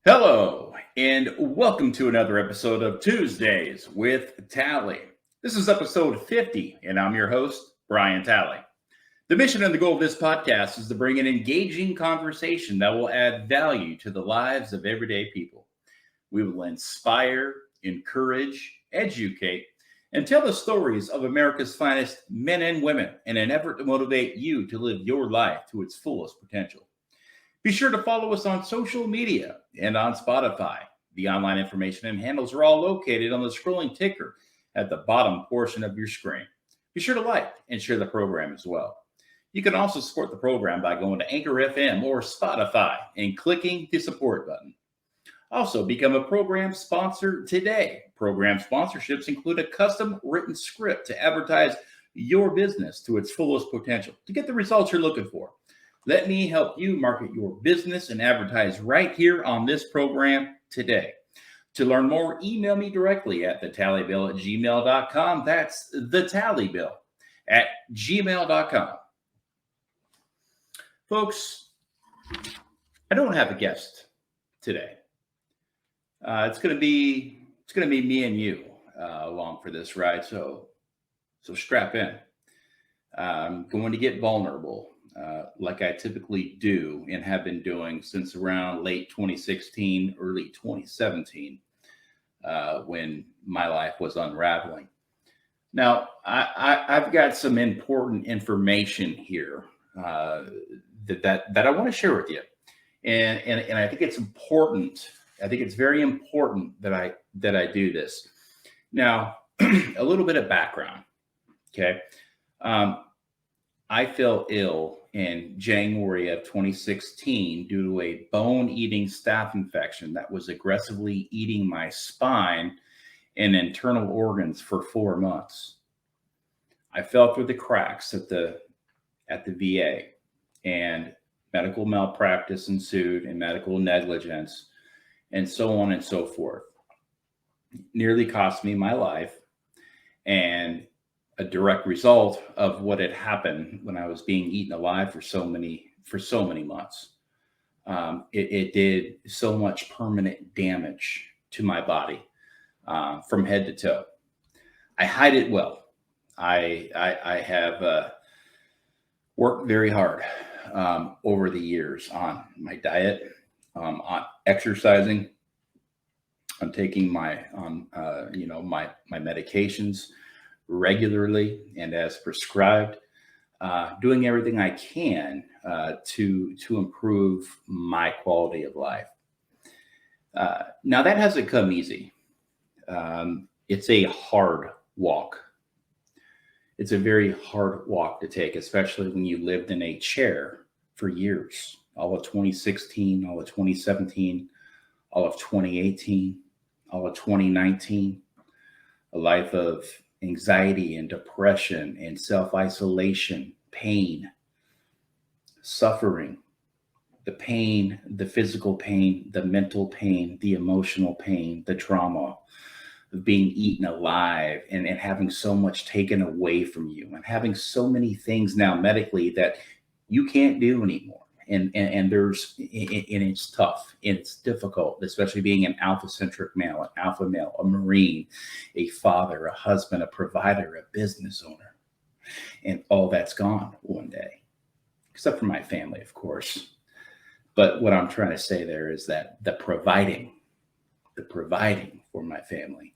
Hello, and welcome to another episode of Tuesdays with Tally. This is episode 50, and I'm your host, Brian Tally. The mission and the goal of this podcast is to bring an engaging conversation that will add value to the lives of everyday people. We will inspire, encourage, educate, and tell the stories of America's finest men and women in an effort to motivate you to live your life to its fullest potential. Be sure to follow us on social media and on Spotify. The online information and handles are all located on the scrolling ticker at the bottom portion of your screen. Be sure to like and share the program as well. You can also support the program by going to Anchor FM or Spotify and clicking the support button. Also, become a program sponsor today. Program sponsorships include a custom written script to advertise your business to its fullest potential to get the results you're looking for. Let me help you market your business and advertise right here on this program today. To learn more, email me directly at thetallybill@gmail.com. That's thetallybill@gmail.com. Folks, I don't have a guest today. It's gonna be me and you along for this ride. So strap in. I'm going to get vulnerable. Like I typically do and have been doing since around late 2016, early 2017, when my life was unraveling. Now, I've got some important information here that I want to share with you, and I think it's important. I think it's very important that I do this. Now, a little bit of background, okay. I fell ill in January of 2016 due to a bone-eating staph infection that was aggressively eating my spine and internal organs for 4 months. I fell through the cracks at the VA, and medical malpractice ensued and medical negligence and so on and so forth. Nearly cost me my life, and a direct result of what had happened when I was being eaten alive for so many months. It did so much permanent damage to my body from head to toe. I hide it well. I have worked very hard over the years on my diet, on exercising, on taking my medications regularly and as prescribed, doing everything I can to improve my quality of life. Now that hasn't come easy. It's a hard walk. It's a very hard walk to take, especially when you lived in a chair for years, all of 2016, all of 2017, all of 2018, all of 2019, a life of anxiety and depression and self-isolation, pain, suffering, the pain, the physical pain, the mental pain, the emotional pain, the trauma of being eaten alive and having so much taken away from you and having so many things now medically that you can't do anymore. And it's tough and it's difficult, especially being an alpha-centric male, an alpha male, a Marine, a father, a husband, a provider, a business owner, and all that's gone one day, except for my family, of course. But what I'm trying to say there is that the providing for my family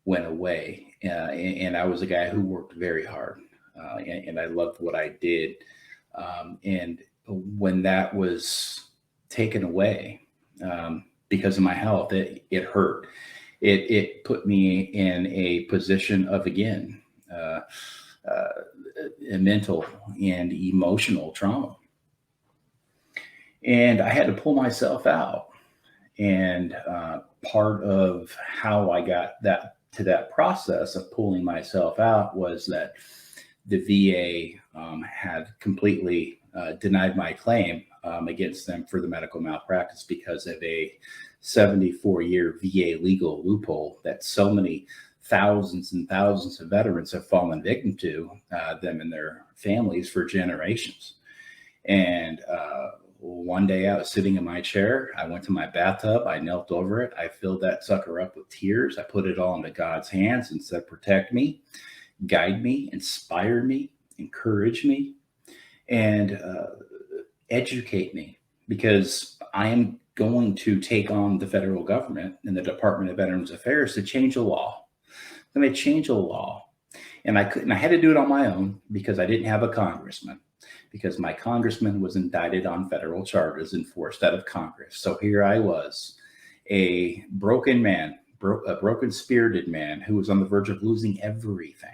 went away, and I was a guy who worked very hard, and I loved what I did, and when that was taken away because of my health, it hurt. It put me in a position of, again, mental and emotional trauma. And I had to pull myself out. And part of how I got to that process of pulling myself out was that the VA had completely denied my claim against them for the medical malpractice because of a 74-year VA legal loophole that so many thousands and thousands of veterans have fallen victim to, them and their families for generations. And one day I was sitting in my chair. I went to my bathtub. I knelt over it. I filled that sucker up with tears. I put it all into God's hands and said, protect me, guide me, inspire me, encourage me, and educate me, because I am going to take on the federal government and the Department of Veterans Affairs to change a law. I'm going to change a law. And I couldn't, I had to do it on my own because I didn't have a congressman, because my congressman was indicted on federal charges and forced out of Congress. So here I was, a broken man, a broken spirited man who was on the verge of losing everything.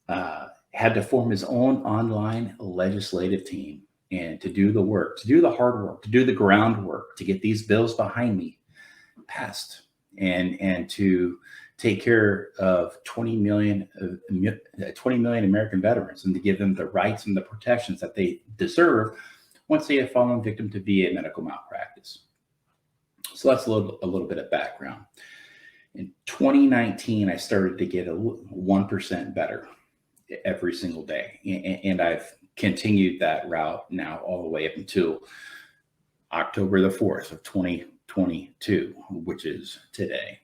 Had to form his own online legislative team and to do the work, to do the hard work, to do the groundwork, to get these bills behind me passed, and to take care of 20 million American veterans, and to give them the rights and the protections that they deserve once they have fallen victim to VA medical malpractice. So that's a little bit of background. In 2019, I started to get 1% better every single day. And I've continued that route now all the way up until October the 4th of 2022, which is today.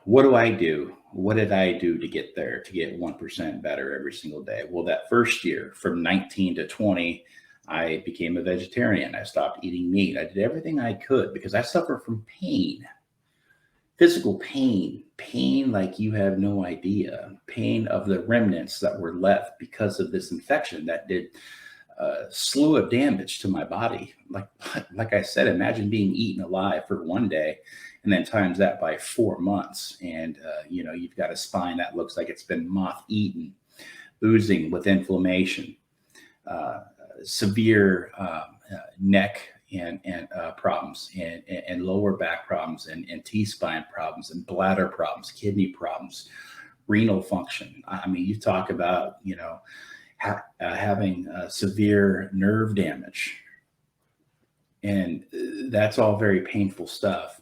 What do I do? What did I do to get there, to get 1% better every single day? Well, that first year from 19 to 20, I became a vegetarian. I stopped eating meat. I did everything I could because I suffer from pain. Physical pain like you have no idea, pain of the remnants that were left because of this infection that did a slew of damage to my body. Like I said, imagine being eaten alive for one day and then times that by 4 months. And, you've got a spine that looks like it's been moth eaten, oozing with inflammation, severe neck and problems, and lower back problems, and T-spine problems, and bladder problems, kidney problems, renal function. I mean, you talk about, having severe nerve damage, and that's all very painful stuff.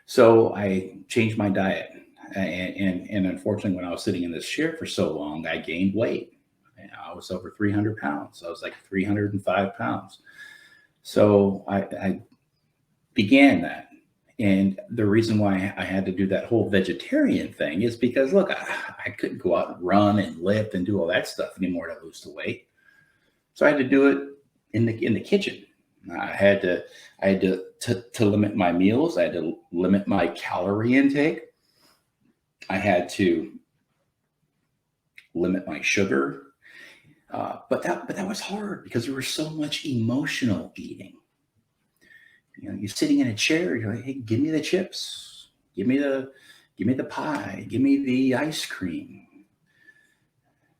So I changed my diet, and unfortunately, when I was sitting in this chair for so long, I gained weight. I was over 300 pounds. I was like 305 pounds. So I began that. And the reason why I had to do that whole vegetarian thing is because, look, I couldn't go out and run and lift and do all that stuff anymore to lose the weight. So I had to do it in the kitchen. I had to limit my meals. I had to limit my calorie intake. I had to limit my sugar. But that was hard because there was so much emotional eating. You're sitting in a chair. You're like, hey, give me the chips, give me the pie, give me the ice cream,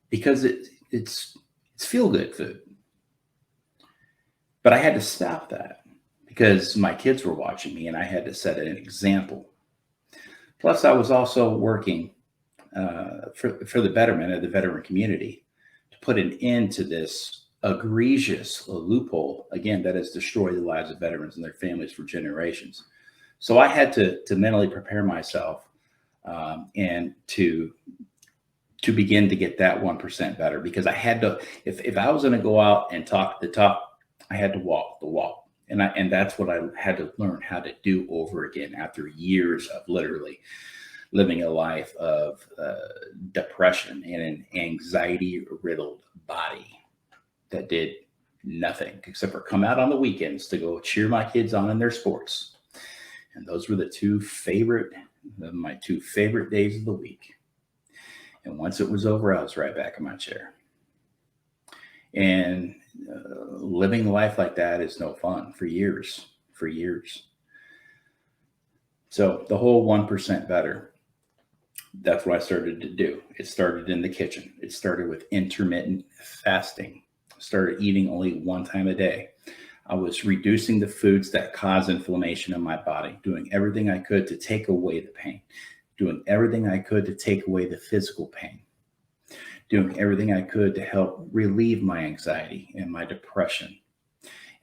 because it's feel good food. But I had to stop that because my kids were watching me, and I had to set an example. Plus, I was also working for the betterment of the veteran community, put an end to this egregious loophole, again, that has destroyed the lives of veterans and their families for generations. So I had to mentally prepare myself and to begin to get that 1% better, because I had to, if I was going to go out and talk the talk, I had to walk the walk. And that's what I had to learn how to do over again after years of literally living a life of depression and an anxiety-riddled body that did nothing except for come out on the weekends to go cheer my kids on in their sports. And those were my two favorite days of the week. And once it was over, I was right back in my chair. And living life like that is no fun for years. So the whole 1% better, that's what I started to do. It started in the kitchen. It started with intermittent fasting. Started eating only one time a day. I was reducing the foods that cause inflammation in my body, doing everything I could to take away the pain, doing everything I could to take away the physical pain, doing everything I could to help relieve my anxiety and my depression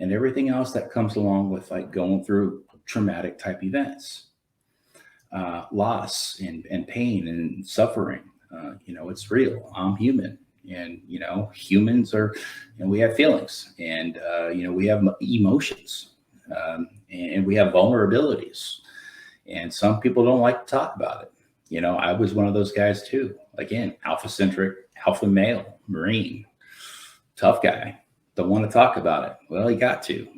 and everything else that comes along with like going through traumatic type events. Loss and pain and suffering. It's real. I'm human. And, humans are, we have feelings, and, we have emotions, and we have vulnerabilities. And some people don't like to talk about it. I was one of those guys too. Again, alpha centric, alpha male, Marine, tough guy. Don't want to talk about it. Well, you got to,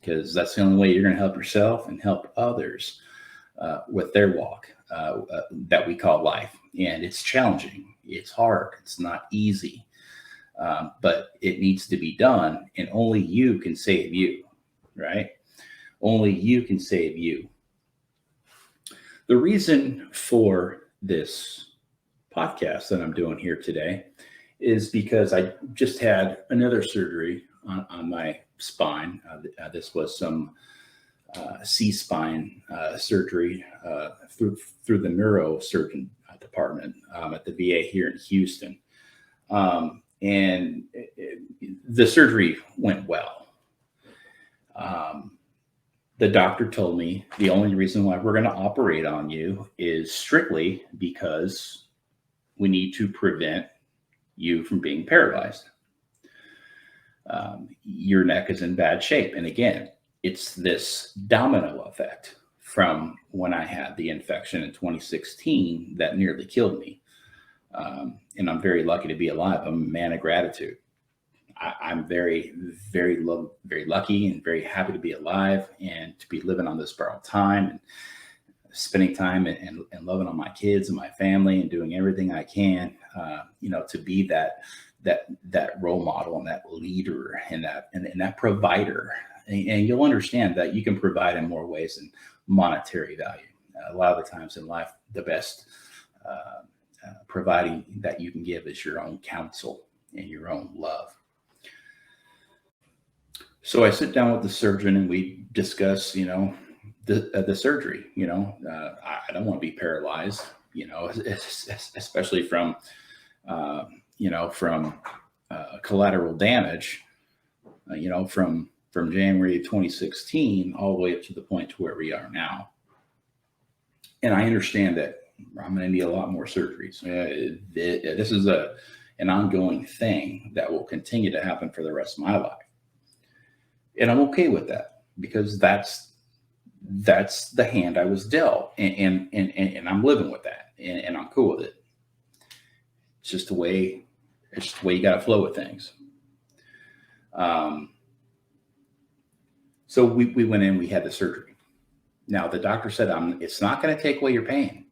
because that's the only way you're going to help yourself and help others with their walk that we call life. And it's challenging. It's hard. It's not easy. But it needs to be done. And only you can save you, right? Only you can save you. The reason for this podcast that I'm doing here today is because I just had another surgery on my spine. This was some C-spine surgery through the neurosurgeon department at the VA here in Houston. And the surgery went well. The doctor told me the only reason why we're going to operate on you is strictly because we need to prevent you from being paralyzed. Your neck is in bad shape. And again, it's this domino effect from when I had the infection in 2016 that nearly killed me. And I'm very lucky to be alive. I'm a man of gratitude. I'm very, very lucky and very happy to be alive and to be living on this borrowed time and spending time and loving on my kids and my family and doing everything I can, to be that role model and that leader and that provider. And you'll understand that you can provide in more ways than monetary value. A lot of the times in life, the best providing that you can give is your own counsel and your own love. So I sit down with the surgeon and we discuss, the surgery. I don't want to be paralyzed, especially from collateral damage, from January of 2016 all the way up to the point to where we are now. And I understand that I'm going to need a lot more surgeries. This is an ongoing thing that will continue to happen for the rest of my life. And I'm okay with that because that's the hand I was dealt, and I'm living with that, and I'm cool with it. It's just the way you got to flow with things. So we went in, we had the surgery. Now the doctor said, it's not going to take away your pain.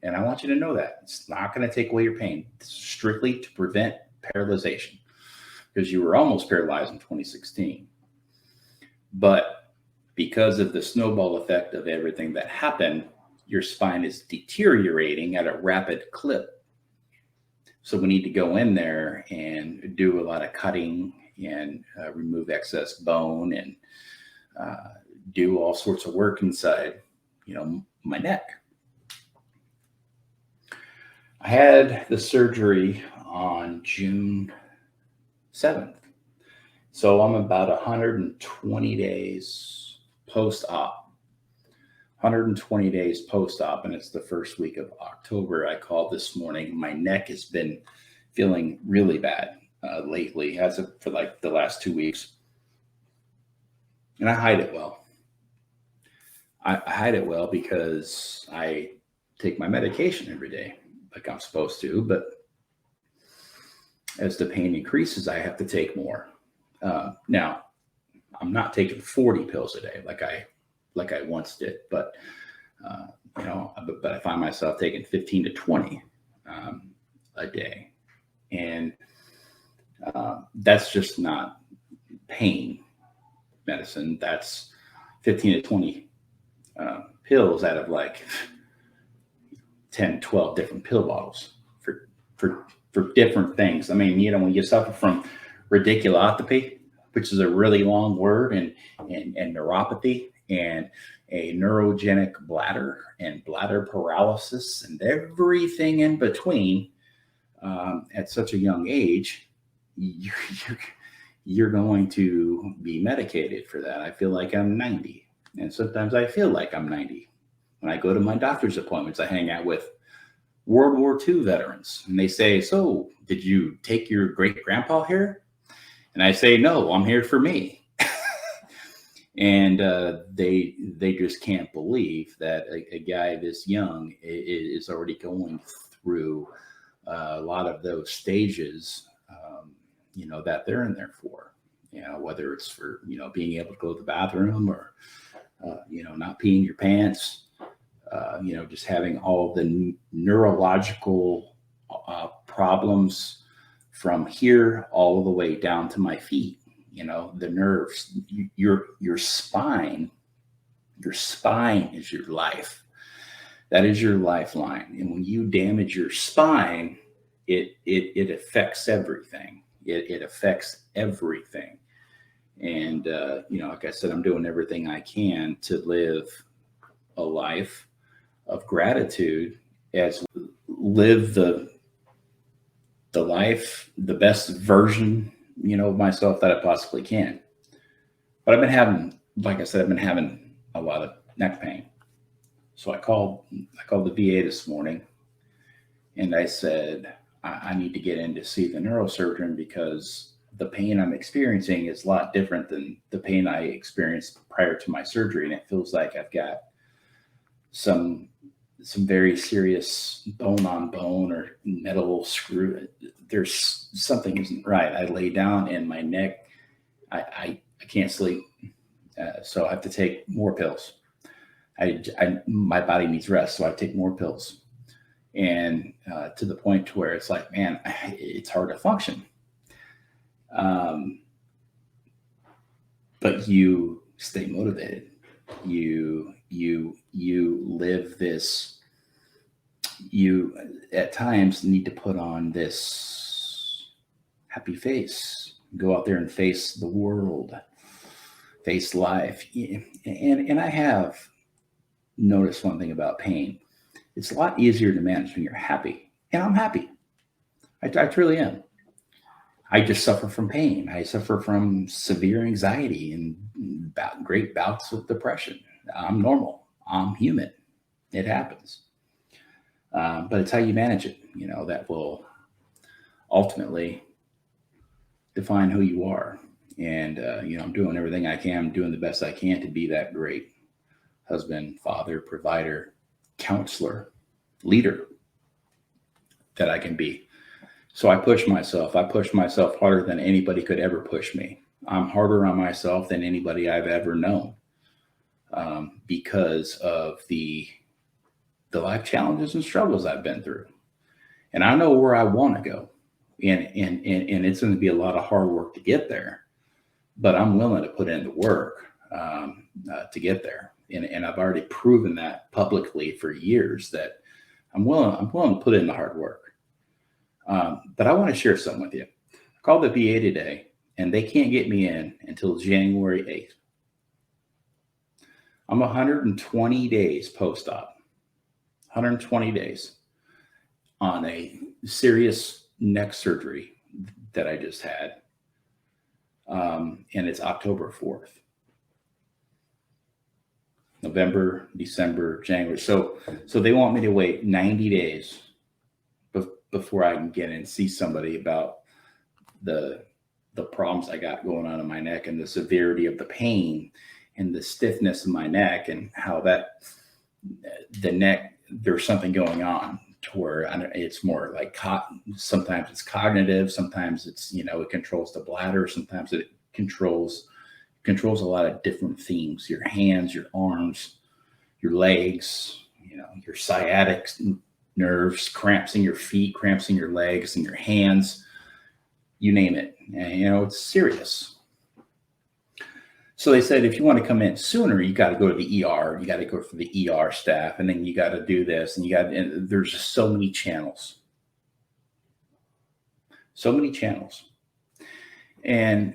And I want you to know that it's not going to take away your pain. It's strictly to prevent paralyzation, because you were almost paralyzed in 2016. But because of the snowball effect of everything that happened, your spine is deteriorating at a rapid clip. So we need to go in there and do a lot of cutting and remove excess bone and do all sorts of work inside, my neck. I had the surgery on June 7th. So I'm about 120 days post-op. 120 days post-op, and it's the first week of October. I called this morning. My neck has been feeling really bad lately, for like the last 2 weeks. And I hide it well. I hide it well because I take my medication every day like I'm supposed to, but as the pain increases, I have to take more. Now, I'm not taking 40 pills a day like I once did, but I find myself taking 15 to 20 a day, and that's just not pain medicine. That's 15 to 20 pills out of like 10, 12 different pill bottles for different things. I mean, when you suffer from radiculopathy, which is a really long word, and neuropathy, and a neurogenic bladder, and bladder paralysis, and everything in between, at such a young age, you're going to be medicated for that. I feel like I'm 90, and sometimes I feel like I'm 90. When I go to my doctor's appointments, I hang out with World War II veterans. And they say, so did you take your great grandpa here? And I say, no, I'm here for me. And they just can't believe that a guy this young is already going through a lot of those stages, that they're in there for. Whether it's for being able to go to the bathroom, or not peeing your pants, just having all the neurological problems from here all the way down to my feet. The nerves, your spine is your life. That is your lifeline. And when you damage your spine, it affects everything. It affects everything. And, like I said, I'm doing everything I can to live a life of gratitude, as live the life, the best version, of myself that I possibly can. But like I said, I've been having a lot of neck pain. So I called the VA this morning, and I said, I need to get in to see the neurosurgeon, because the pain I'm experiencing is a lot different than the pain I experienced prior to my surgery. And it feels like I've got some very serious bone on bone or metal screw. There's something isn't right. I lay down and my neck, I can't sleep. So I have to take more pills. My body needs rest, so I take more pills. And to the point to where it's like, man, it's hard to function. But you stay motivated. You live this. You at times need to put on this happy face, go out there and face the world, face life. And I have noticed one thing about pain. It's a lot easier to manage when you're happy. And I'm happy. I truly am. I just suffer from pain. I suffer from severe anxiety and great bouts of depression. I'm normal. I'm human. It happens. But it's how you manage it, that will ultimately define who you are. And, I'm doing everything I can. I'm doing the best I can to be that great husband, father, provider, counselor, leader that I can be. So I push myself. I push myself harder than anybody could ever push me. I'm harder on myself than anybody I've ever known, because of the life challenges and struggles I've been through. And I know where I want to go. And it's going to be a lot of hard work to get there, but I'm willing to put in the work to get there. And I've already proven that publicly for years, that I'm willing to put in the hard work. But I want to share something with you. I called the VA today, and they can't get me in until January 8th. I'm 120 days post-op. 120 days on a serious neck surgery that I just had. And it's October 4th. November, December, January. So they want me to wait 90 days before I can get in and see somebody about the problems I got going on in my neck, and the severity of the pain and the stiffness of my neck, and how the neck, there's something going on to where it's more like sometimes it's cognitive, sometimes it's, it controls the bladder, sometimes it controls a lot of different themes, your hands, your arms, your legs, your sciatic nerves, cramps in your feet, cramps in your legs and your hands, you name it. And, it's serious. So they said, if you want to come in sooner, you got to go to the ER. You got to go for the ER staff, and then you got to do this, and there's just so many channels. So many channels. And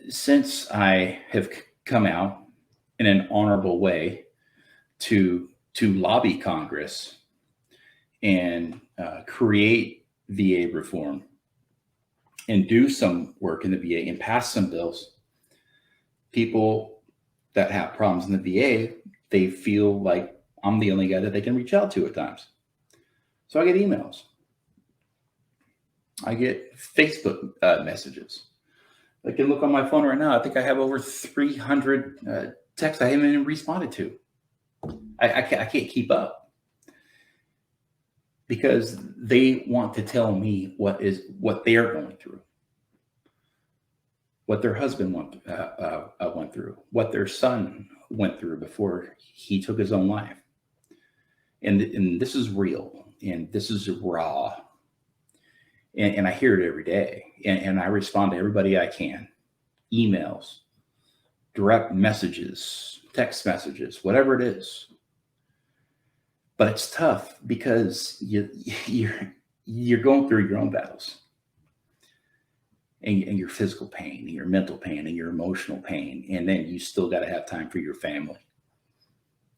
since I have come out in an honorable way to lobby Congress and create VA reform and do some work in the VA and pass some bills, people that have problems in the VA, they feel like I'm the only guy that they can reach out to at times. So I get emails. I get Facebook messages. I can look on my phone right now. I think I have over 300 texts I haven't even responded to. I can't keep up because they want to tell me what they're going through, what their husband went through, what their son went through before he took his own life. And this is real, and this is raw, and I hear it every day, and I respond to everybody I can, emails, direct messages, text messages, whatever it is. But it's tough because you're going through your own battles, and your physical pain, and your mental pain, and your emotional pain, and then you still got to have time for your family,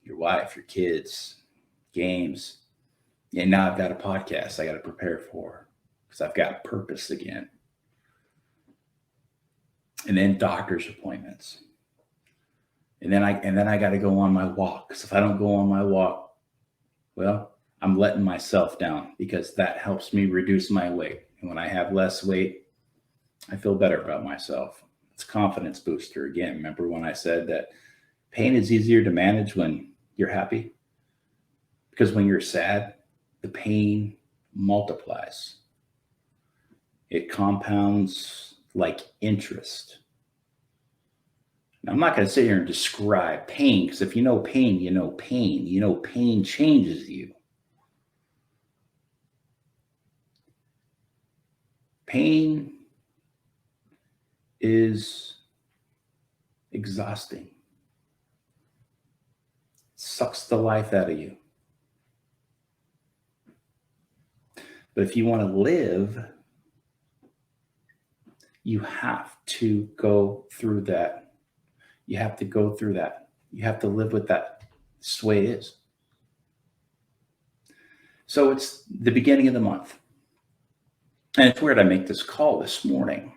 your wife, your kids, games. And now I've got a podcast I got to prepare for because I've got purpose again. And then doctor's appointments. And then I got to go on my walk. Because if I don't go on my walk, well, I'm letting myself down because that helps me reduce my weight. And when I have less weight, I feel better about myself. It's a confidence booster again. Remember when I said that pain is easier to manage when you're happy? Because when you're sad, the pain multiplies. It compounds like interest. Now, I'm not going to sit here and describe pain, because if you know pain, you know pain. You know pain changes you. Pain is exhausting. It sucks the life out of you. But if you want to live, you have to go through that. You have to go through that. You have to live with that. It's the way it is. So it's the beginning of the month. And it's weird I make this call this morning.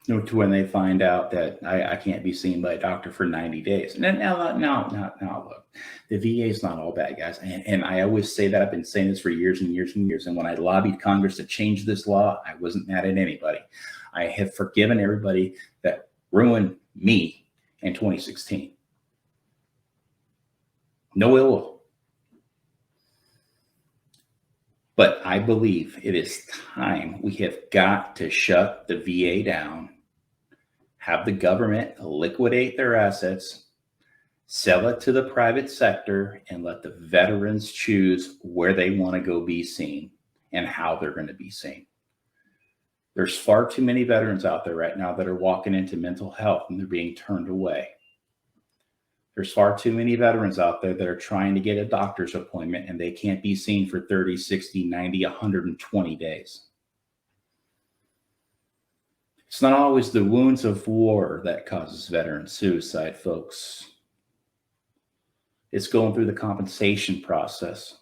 To when they find out that I can't be seen by a doctor for 90 days. And then now, look, the VA is not all bad, guys. And I always say that. I've been saying this for years and years and years. And when I lobbied Congress to change this law, I wasn't mad at anybody. I have forgiven everybody that ruined me in 2016. No ill will. But I believe it is time. We have got to shut the VA down, have the government liquidate their assets, sell it to the private sector, and let the veterans choose where they want to go be seen and how they're going to be seen. There's far too many veterans out there right now that are walking into mental health and they're being turned away. There's far too many veterans out there that are trying to get a doctor's appointment and they can't be seen for 30, 60, 90, 120 days. It's not always the wounds of war that causes veteran suicide, folks. It's going through the compensation process.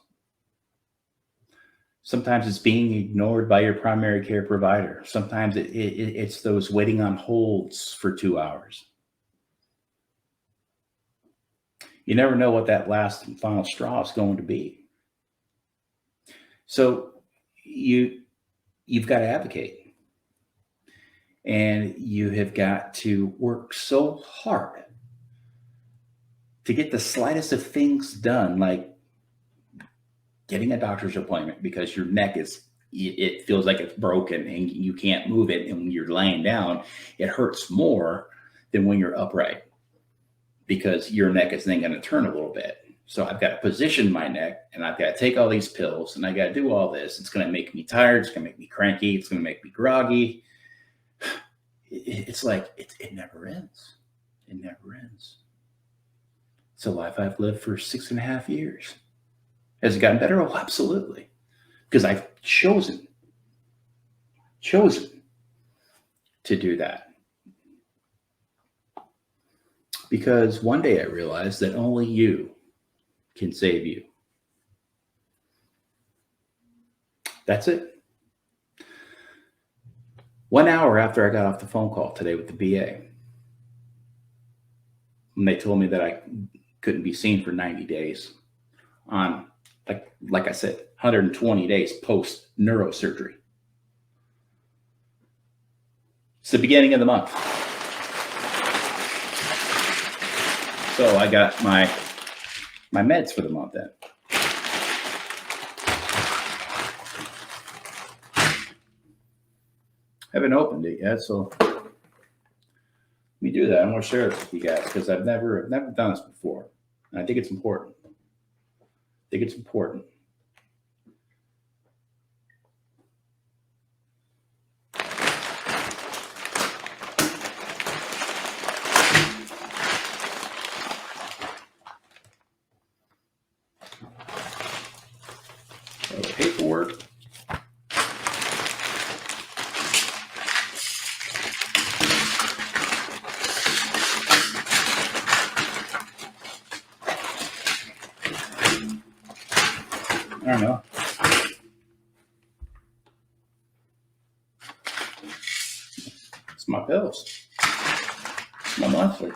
Sometimes it's being ignored by your primary care provider. Sometimes it's those waiting on holds for 2 hours. You never know what that last and final straw is going to be. So you've got to advocate. And you have got to work so hard to get the slightest of things done, like getting a doctor's appointment because your neck it feels like it's broken and you can't move it. And when you're laying down, it hurts more than when you're upright because your neck is then going to turn a little bit. So I've got to position my neck and I've got to take all these pills and I got to do all this. It's going to make me tired. It's going to make me cranky. It's going to make me groggy. It's like, it never ends. It never ends. It's a life I've lived for 6.5 years. Has it gotten better? Oh, absolutely. Because I've chosen to do that. Because one day I realized that only you can save you. That's it. 1 hour after I got off the phone call today with the VA, when they told me that I couldn't be seen for 90 days on Like I said, 120 days post neurosurgery. It's the beginning of the month. So I got my meds for the month then. Haven't opened it yet, so let me do that. I want to share this with you guys because I've never done this before. And I think it's important. So paperwork. I don't know. It's my pills. It's my monthly.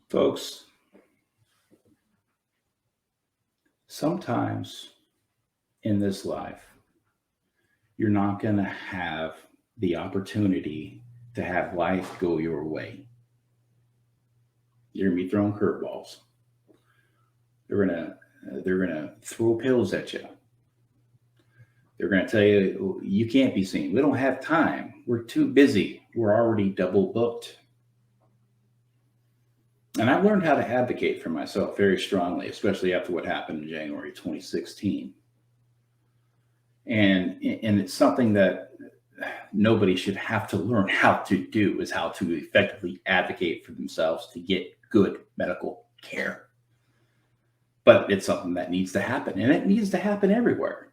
Folks, sometimes in this life, you're not going to have the opportunity to have life go your way. You're going to be throwing curveballs. They're gonna throw pills at you. They're going to tell you, you can't be seen. We don't have time. We're too busy. We're already double booked. And I've learned how to advocate for myself very strongly, especially after what happened in January 2016. And it's something that nobody should have to learn how to do, is how to effectively advocate for themselves to get good medical care. But it's something that needs to happen, and it needs to happen everywhere.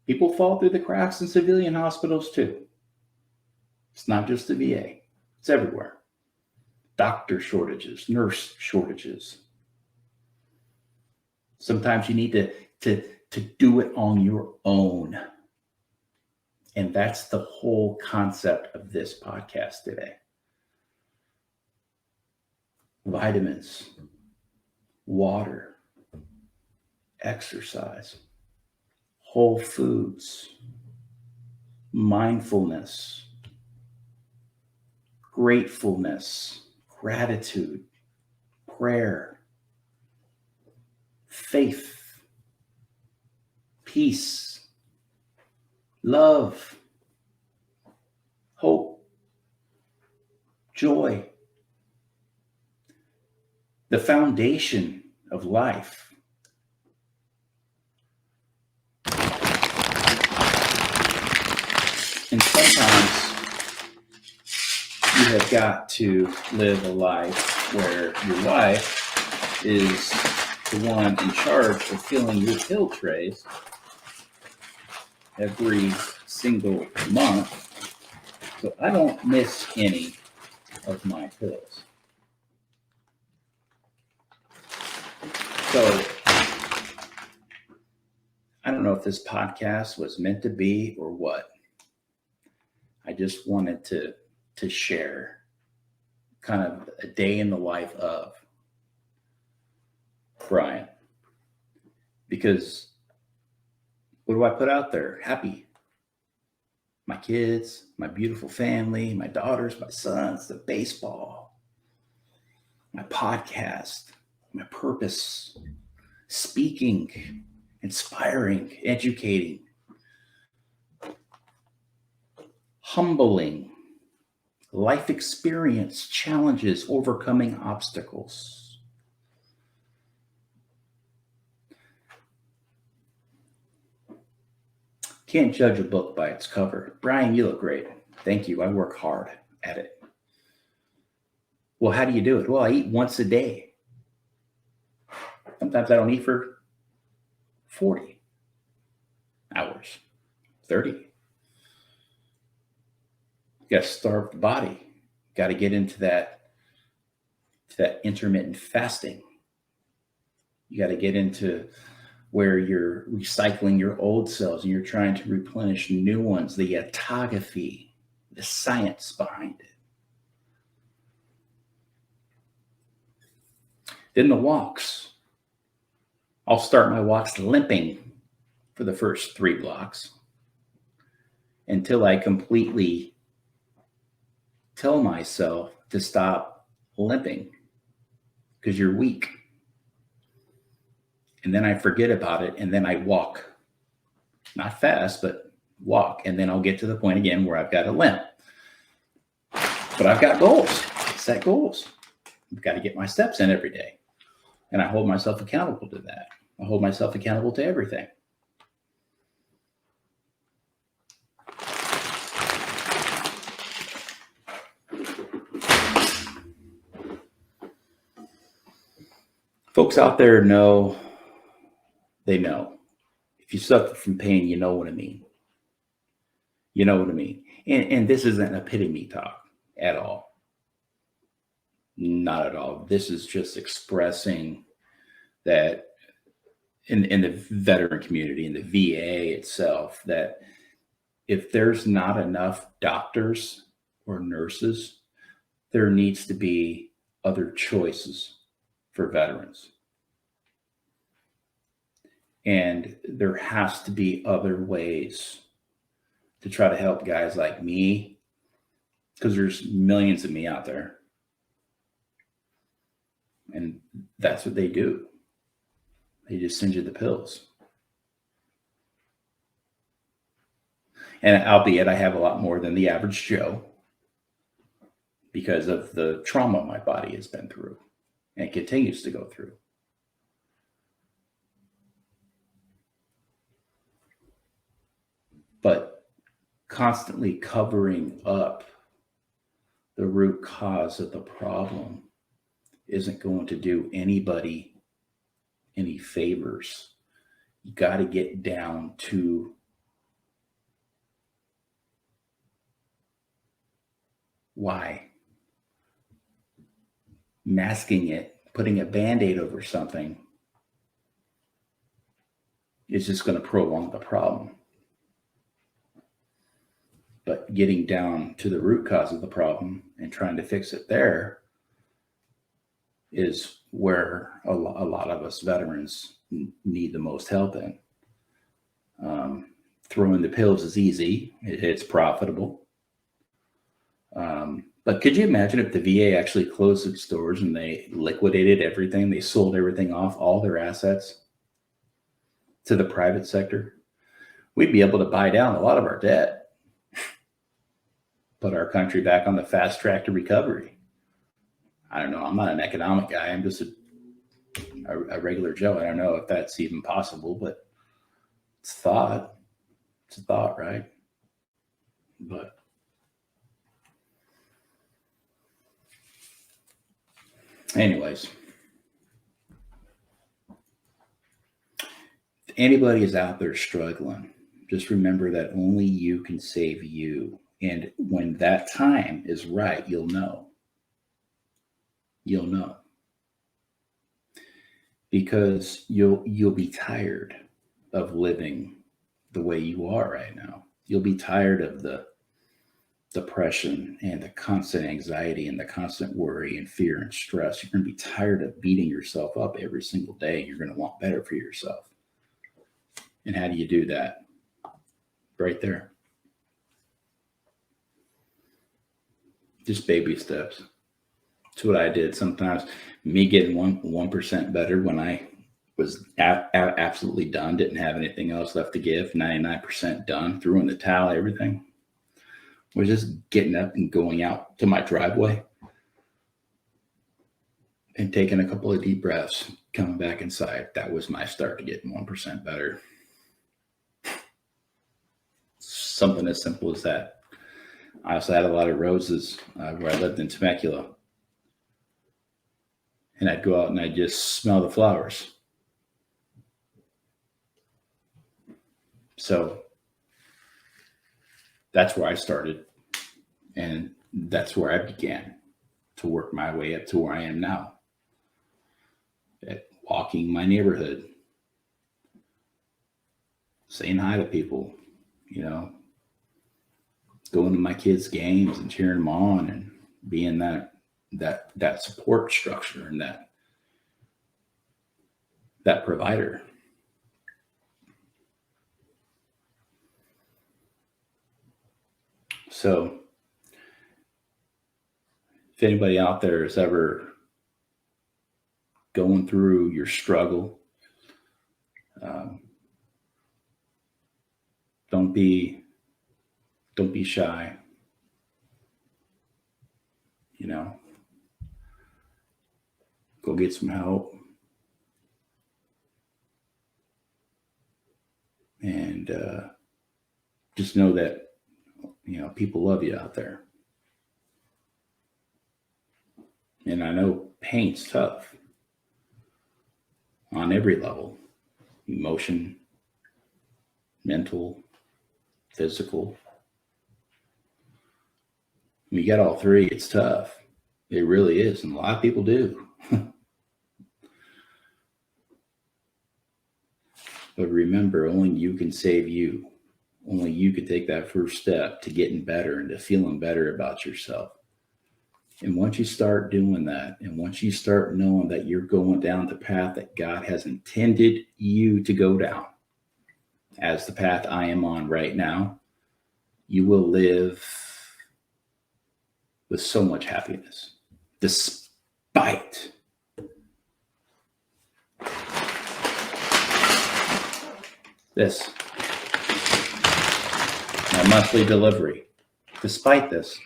People fall through the cracks in civilian hospitals too. It's not just the VA, it's everywhere. Doctor shortages, nurse shortages. Sometimes you need to do it on your own. And that's the whole concept of this podcast today. Vitamins, water, exercise, whole foods, mindfulness, gratefulness, gratitude, prayer, faith, peace, love, hope, joy. The foundation of life. And sometimes you have got to live a life where your wife is the one in charge of filling your pill trays every single month. So I don't miss any of my pills. So I don't know if this podcast was meant to be or what. I just wanted to share kind of a day in the life of Brian. Because what do I put out there? Happy. My kids, my beautiful family, my daughters, my sons, the baseball, my podcast, my purpose, speaking, inspiring, educating, humbling, life experience, challenges, overcoming obstacles. Can't judge a book by its cover. Brian, you look great. Thank you. I work hard at it. Well, how do you do it? Well, I eat once a day. Sometimes I don't eat for 40 hours, 30. You got to starve the body. Got to get into that intermittent fasting. You got to get into where you're recycling your old cells and you're trying to replenish new ones, the autophagy, the science behind it. Then the walks. I'll start my walks limping for the first 3 blocks until I completely tell myself to stop limping because you're weak. And then I forget about it, and then I walk. Not fast, but walk. And then I'll get to the point again where I've got to limp. But I've got goals. Set goals. I've got to get my steps in every day. And I hold myself accountable to that. I hold myself accountable to everything. Folks out there know, they know. If you suffer from pain, you know what I mean. You know what I mean. And this isn't epitome talk at all. Not at all. This is just expressing that in the veteran community, in the VA itself, that if there's not enough doctors or nurses, there needs to be other choices for veterans. And there has to be other ways to try to help guys like me, because there's millions of me out there. And that's what they do. They just send you the pills. And albeit I have a lot more than the average Joe because of the trauma my body has been through and continues to go through. But constantly covering up the root cause of the problem isn't going to do anybody any favors. You got to get down to why. Masking it, putting a Band-Aid over something is just going to prolong the problem. But getting down to the root cause of the problem and trying to fix it there is where a lot of us veterans need the most help in. Throwing the pills is easy. It's profitable. But could you imagine if the VA actually closed its doors and they liquidated everything, they sold everything off, all their assets to the private sector? We'd be able to buy down a lot of our debt, put our country back on the fast track to recovery. I don't know. I'm not an economic guy. I'm just a regular Joe. I don't know if that's even possible, but it's thought. It's a thought, right? But anyways, if anybody is out there struggling, just remember that only you can save you. And when that time is right, you'll know. You'll know. Because you'll be tired of living the way you are right now. You'll be tired of the depression and the constant anxiety and the constant worry and fear and stress. You're going to be tired of beating yourself up every single day. You're going to want better for yourself. And how do you do that? Right there. Just baby steps. That's what I did. Sometimes me getting 1% better when I was absolutely done, didn't have anything else left to give, 99% done, threw in the towel, everything, was just getting up and going out to my driveway and taking a couple of deep breaths, coming back inside. That was my start to getting 1% better. Something as simple as that. I also had a lot of roses where I lived in Temecula. And I'd go out and I'd just smell the flowers. So that's where I started. And that's where I began to work my way up to where I am now. At walking my neighborhood, saying hi to people, going to my kids' games and cheering them on and being that support structure and that that provider. So if anybody out there is ever going through your struggle, don't be shy. Go get some help. And just know that, people love you out there. And I know pain's tough on every level: emotion, mental, physical. When you got all three, it's tough. It really is. And a lot of people do. But remember, only you can save you. Only you can take that first step to getting better and to feeling better about yourself. And once you start doing that, and once you start knowing that you're going down the path that God has intended you to go down, as the path I am on right now, you will live with so much happiness, despite this, my monthly delivery. Despite this,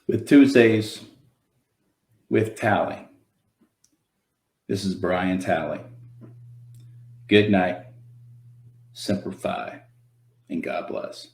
with Tuesdays with Tally. This is Brian Tally. Good night, Semper Fi, and God bless.